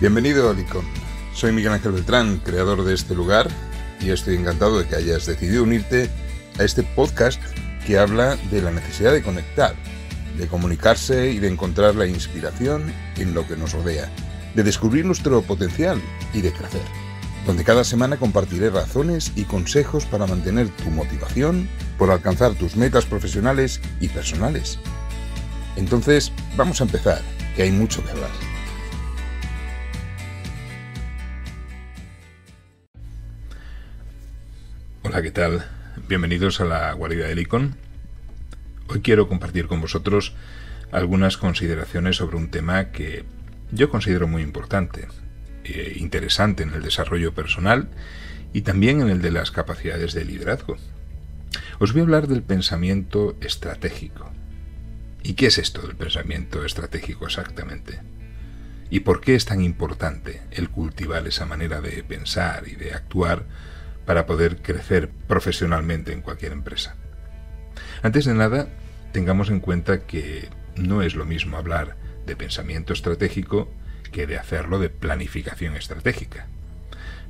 Bienvenido a Licon. Soy Miguel Ángel Beltrán, creador de este lugar, y estoy encantado de que hayas decidido unirte a este podcast que habla de la necesidad de conectar, de comunicarse y de encontrar la inspiración en lo que nos rodea, de descubrir nuestro potencial y de crecer, donde cada semana compartiré razones y consejos para mantener tu motivación por alcanzar tus metas profesionales y personales. Entonces, vamos a empezar, que hay mucho que hablar. Hola, ¿qué tal? Bienvenidos a la guarida de Licon. Hoy quiero compartir con vosotros algunas consideraciones sobre un tema que yo considero muy importante, interesante en el desarrollo personal y también en el de las capacidades de liderazgo. Os voy a hablar del pensamiento estratégico. ¿Y qué es esto del pensamiento estratégico exactamente? ¿Y por qué es tan importante el cultivar esa manera de pensar y de actuar para poder crecer profesionalmente en cualquier empresa? Antes de nada, tengamos en cuenta que no es lo mismo hablar de pensamiento estratégico que de hacerlo de planificación estratégica.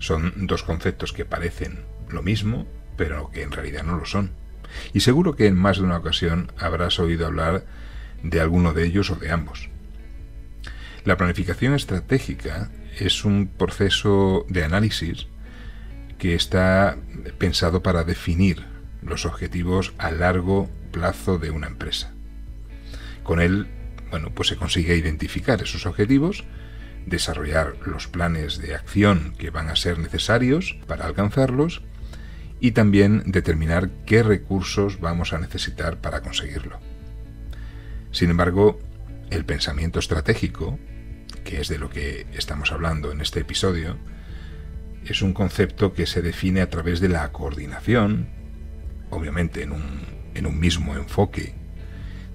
Son dos conceptos que parecen lo mismo, pero que en realidad no lo son. Y seguro que en más de una ocasión habrás oído hablar de alguno de ellos o de ambos. La planificación estratégica es un proceso de análisis que está pensado para definir los objetivos a largo plazo de una empresa. Con él, pues se consigue identificar esos objetivos, desarrollar los planes de acción que van a ser necesarios para alcanzarlos y también determinar qué recursos vamos a necesitar para conseguirlo. Sin embargo, el pensamiento estratégico, que es de lo que estamos hablando en este episodio, es un concepto que se define a través de la coordinación, obviamente en un mismo enfoque,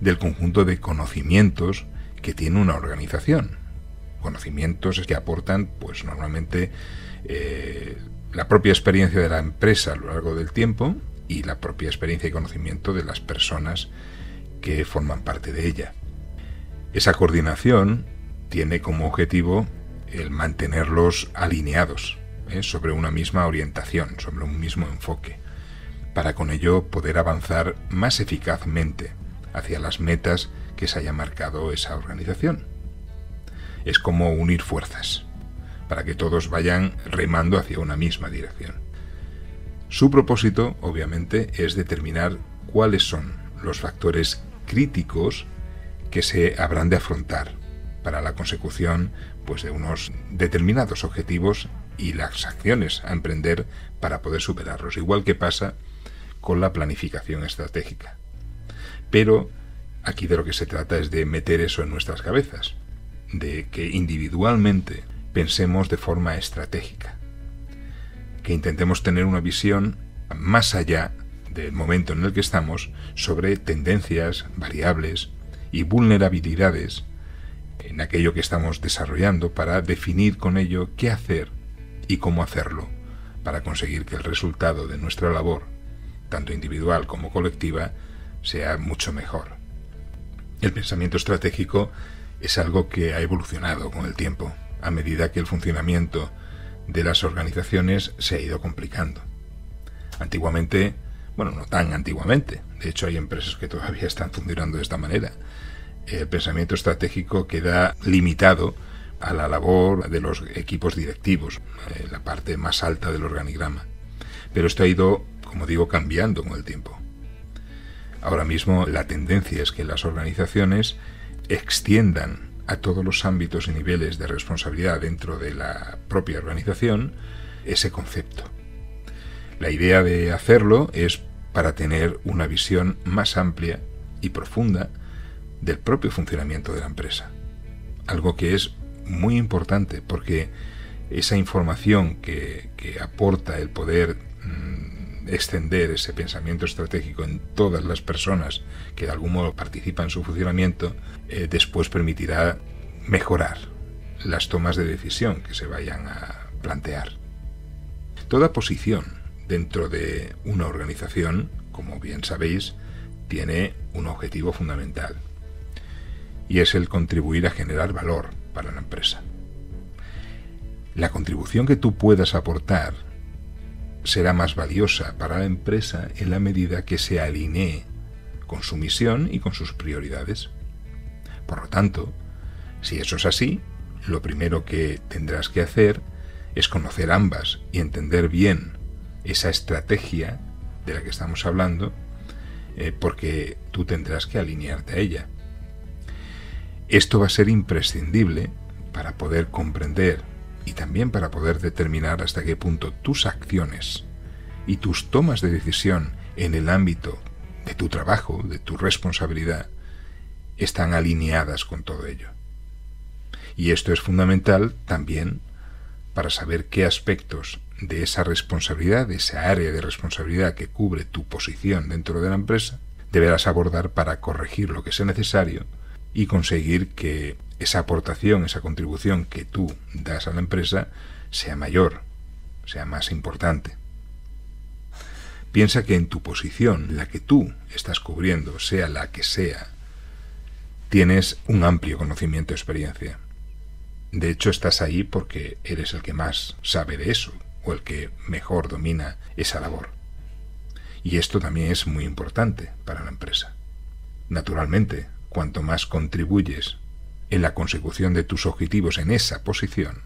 del conjunto de conocimientos que tiene una organización. Conocimientos que aportan, normalmente, la propia experiencia de la empresa a lo largo del tiempo y la propia experiencia y conocimiento de las personas que forman parte de ella. Esa coordinación tiene como objetivo el mantenerlos alineados, sobre una misma orientación, sobre un mismo enfoque, para con ello poder avanzar más eficazmente hacia las metas que se haya marcado esa organización. Es como unir fuerzas, para que todos vayan remando hacia una misma dirección. Su propósito, obviamente, es determinar cuáles son los factores críticos que se habrán de afrontar para la consecución de unos determinados objetivos y las acciones a emprender para poder superarlos, igual que pasa con la planificación estratégica. Pero aquí de lo que se trata es de meter eso en nuestras cabezas, de que individualmente pensemos de forma estratégica, que intentemos tener una visión más allá del momento en el que estamos sobre tendencias, variables y vulnerabilidades en aquello que estamos desarrollando para definir con ello qué hacer y cómo hacerlo para conseguir que el resultado de nuestra labor, tanto individual como colectiva, sea mucho mejor. El pensamiento estratégico es algo que ha evolucionado con el tiempo, a medida que el funcionamiento de las organizaciones se ha ido complicando. Antiguamente, no tan antiguamente, de hecho hay empresas que todavía están funcionando de esta manera, el pensamiento estratégico queda limitado a la labor de los equipos directivos, la parte más alta del organigrama. Pero esto ha ido, como digo, cambiando con el tiempo. Ahora mismo la tendencia es que las organizaciones extiendan a todos los ámbitos y niveles de responsabilidad dentro de la propia organización ese concepto. La idea de hacerlo es para tener una visión más amplia y profunda del propio funcionamiento de la empresa. Algo que es muy importante porque esa información que aporta el poder extender ese pensamiento estratégico en todas las personas que de algún modo participan en su funcionamiento, después permitirá mejorar las tomas de decisión que se vayan a plantear. Toda posición dentro de una organización, como bien sabéis, tiene un objetivo fundamental, y es el contribuir a generar valor para la empresa. la contribución que tú puedas aportar será más valiosa para la empresa en la medida que se alinee con su misión y con sus prioridades. Por lo tanto, si eso es así, lo primero que tendrás que hacer es conocer ambas y entender bien esa estrategia de la que estamos hablando, porque tú tendrás que alinearte a ella. Esto va a ser imprescindible para poder comprender y también para poder determinar hasta qué punto tus acciones y tus tomas de decisión en el ámbito de tu trabajo, de tu responsabilidad, están alineadas con todo ello. Y esto es fundamental también para saber qué aspectos de esa responsabilidad, de esa área de responsabilidad que cubre tu posición dentro de la empresa, deberás abordar para corregir lo que sea necesario y conseguir que esa aportación, esa contribución que tú das a la empresa sea mayor, sea más importante. Piensa que en tu posición, la que tú estás cubriendo, sea la que sea, tienes un amplio conocimiento y experiencia. De hecho, estás ahí porque eres el que más sabe de eso, o el que mejor domina esa labor. Y esto también es muy importante para la empresa. Naturalmente, cuanto más contribuyes en la consecución de tus objetivos en esa posición,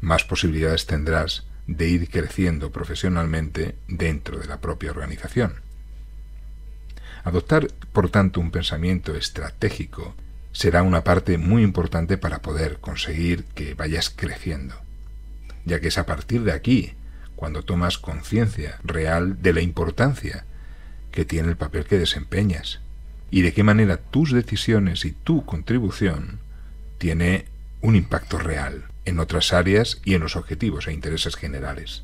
más posibilidades tendrás de ir creciendo profesionalmente dentro de la propia organización. Adoptar, por tanto, un pensamiento estratégico será una parte muy importante para poder conseguir que vayas creciendo, ya que es a partir de aquí cuando tomas conciencia real de la importancia que tiene el papel que desempeñas y de qué manera tus decisiones y tu contribución tiene un impacto real en otras áreas y en los objetivos e intereses generales.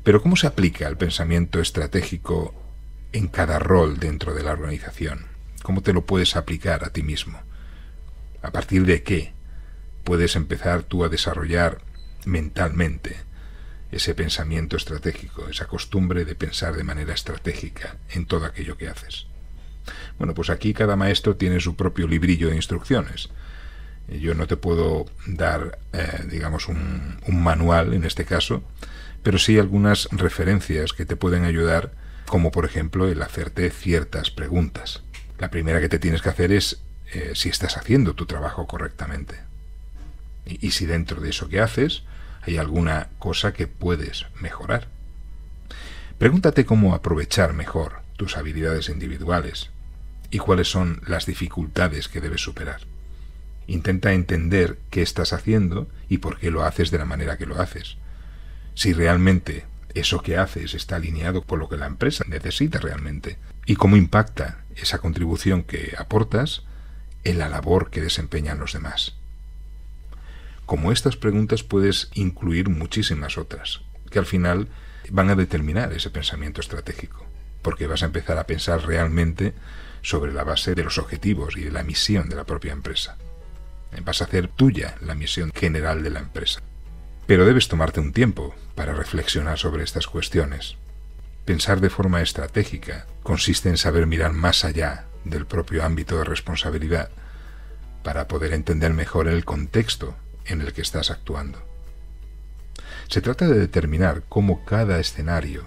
Pero ¿cómo se aplica el pensamiento estratégico en cada rol dentro de la organización? ¿Cómo te lo puedes aplicar a ti mismo? ¿A partir de qué puedes empezar tú a desarrollar mentalmente ese pensamiento estratégico, esa costumbre de pensar de manera estratégica en todo aquello que haces? Bueno, pues aquí cada maestro tiene su propio librillo de instrucciones. Yo no te puedo dar, digamos, un manual en este caso, pero sí algunas referencias que te pueden ayudar, como por ejemplo el hacerte ciertas preguntas. La primera que te tienes que hacer es si estás haciendo tu trabajo correctamente. Y si dentro de eso que haces hay alguna cosa que puedes mejorar. Pregúntate cómo aprovechar mejor tus habilidades individuales y cuáles son las dificultades que debes superar. Intenta entender qué estás haciendo y por qué lo haces de la manera que lo haces. Si realmente eso que haces está alineado con lo que la empresa necesita realmente y cómo impacta esa contribución que aportas en la labor que desempeñan los demás. Como estas preguntas puedes incluir muchísimas otras, que al final van a determinar ese pensamiento estratégico, porque vas a empezar a pensar realmente sobre la base de los objetivos y de la misión de la propia empresa. Vas a hacer tuya la misión general de la empresa. Pero debes tomarte un tiempo para reflexionar sobre estas cuestiones. Pensar de forma estratégica consiste en saber mirar más allá del propio ámbito de responsabilidad para poder entender mejor el contexto en el que estás actuando. Se trata de determinar cómo cada escenario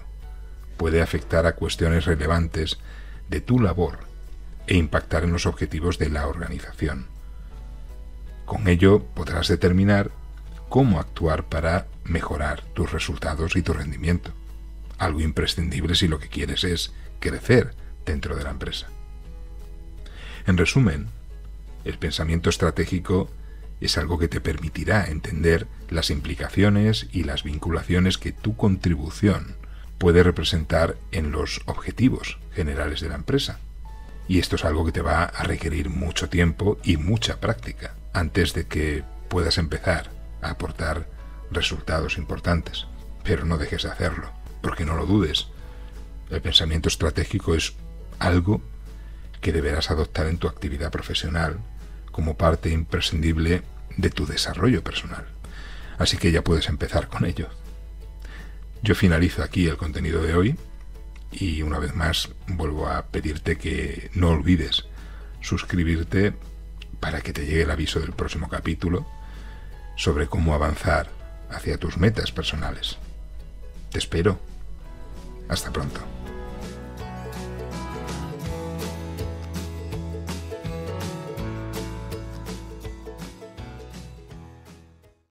puede afectar a cuestiones relevantes de tu labor e impactar en los objetivos de la organización. Con ello podrás determinar cómo actuar para mejorar tus resultados y tu rendimiento, algo imprescindible si lo que quieres es crecer dentro de la empresa. En resumen, el pensamiento estratégico es algo que te permitirá entender las implicaciones y las vinculaciones que tu contribución puede representar en los objetivos generales de la empresa. Y esto es algo que te va a requerir mucho tiempo y mucha práctica antes de que puedas empezar a aportar resultados importantes. Pero no dejes de hacerlo, porque no lo dudes. El pensamiento estratégico es algo que deberás adoptar en tu actividad profesional como parte imprescindible de tu desarrollo personal. Así que ya puedes empezar con ello. Yo finalizo aquí el contenido de hoy y una vez más vuelvo a pedirte que no olvides suscribirte para que te llegue el aviso del próximo capítulo sobre cómo avanzar hacia tus metas personales. Te espero. Hasta pronto.